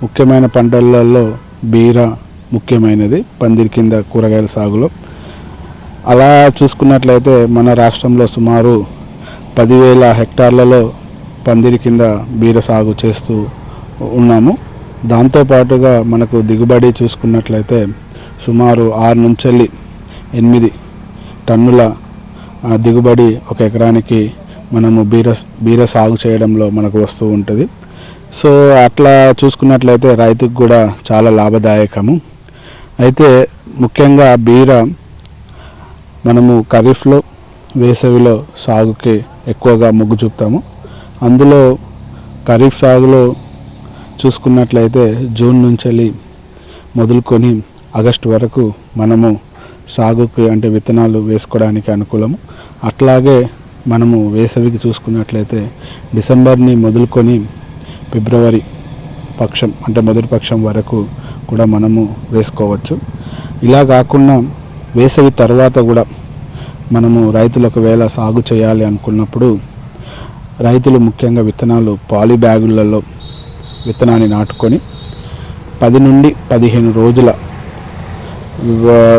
ముఖ్యమైన పంటలలో బీర ముఖ్యమైనది పందిరి కింద కూరగాయల సాగులో. అలా చూసుకున్నట్లయితే మన రాష్ట్రంలో సుమారు 10,000 హెక్టార్లలో పందిరి కింద బీర సాగు చేస్తూ ఉన్నాము. దాంతోపాటుగా మనకు దిగుబడి చూసుకున్నట్లయితే సుమారు 6 నుంచి 8 టన్నుల దిగుబడి ఒక ఎకరానికి మనము బీర సాగు చేయడంలో మనకు వస్తూ ఉంటుంది. సో అట్లా చూసుకున్నట్లయితే రైతుకు కూడా చాలా లాభదాయకము. అయితే ముఖ్యంగా బీర మనము ఖరీఫ్లో వేసవిలో సాగుకి ఎక్కువగా మొగ్గు చూపుతాము. అందులో ఖరీఫ్ సాగులో చూసుకున్నట్లయితే జూన్ నుంచి మొదలుకొని ఆగస్టు వరకు మనము సాగుకి అంటే విత్తనాలు వేసుకోవడానికి అనుకూలము. అట్లాగే మనము వేసవికి చూసుకున్నట్లయితే డిసెంబర్ని మొదలుకొని ఫిబ్రవరి పక్షం అంటే మొదటి పక్షం వరకు కూడా మనము వేసుకోవచ్చు. ఇలా కాకుండా వేసవి తర్వాత కూడా మనము రైతులు ఒకవేళ సాగు చేయాలి అనుకున్నప్పుడు రైతులు ముఖ్యంగా విత్తనాలు పాలీ బ్యాగులలో విత్తనాన్ని నాటుకొని 10 నుండి 15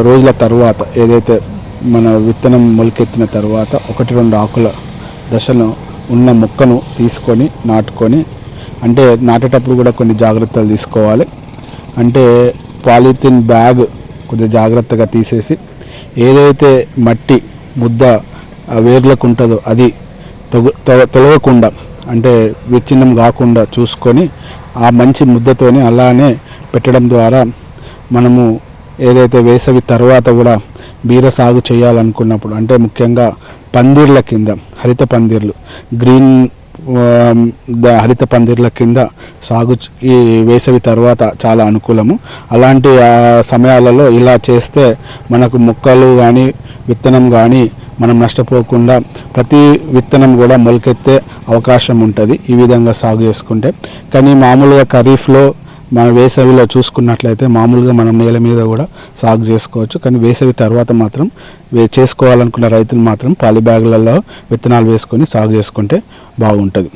రోజుల తర్వాత ఏదైతే మన విత్తనం మొలకెత్తిన తర్వాత 1-2 ఆకుల దశలో ఉన్న మొక్కను తీసుకొని నాటుకొని, అంటే నాటేటప్పుడు కూడా కొన్ని జాగ్రత్తలు తీసుకోవాలి. అంటే పాలిథిన్ బ్యాగ్ కొద్దిగా జాగ్రత్తగా తీసేసి ఏదైతే మట్టి ముద్ద వేర్లకు ఉంటుందో అది తొలగకుండా అంటే విచ్ఛిన్నం కాకుండా చూసుకొని ఆ మంచి ముద్దతోని అలానే పెట్టడం ద్వారా మనము ఏదైతే వేసవి తర్వాత కూడా బీర సాగు చేయాలనుకున్నప్పుడు అంటే ముఖ్యంగా పందిర్ల కింద హరిత పందిర్లు గ్రీన్ హరిత పందిర్ల కింద సాగు ఈ వేసవి తర్వాత చాలా అనుకూలము. అలాంటి సమయాలలో ఇలా చేస్తే మనకు మొక్కలు కానీ విత్తనం కానీ మనం నష్టపోకుండా ప్రతి విత్తనం కూడా మొలకెత్తే అవకాశం ఉంటుంది ఈ విధంగా సాగు చేసుకుంటే. కానీ మామూలుగా ఖరీఫ్లో మన వేసవిలో చూసుకున్నట్లయితే మామూలుగా మనం నేల మీద కూడా సాగు చేసుకోవచ్చు. కానీ వేసవి తర్వాత మాత్రం చేసుకోవాలనుకున్న రైతులు మాత్రం పాలి బ్యాగులలో విత్తనాలు వేసుకొని సాగు చేసుకుంటే బాగుంటుంది.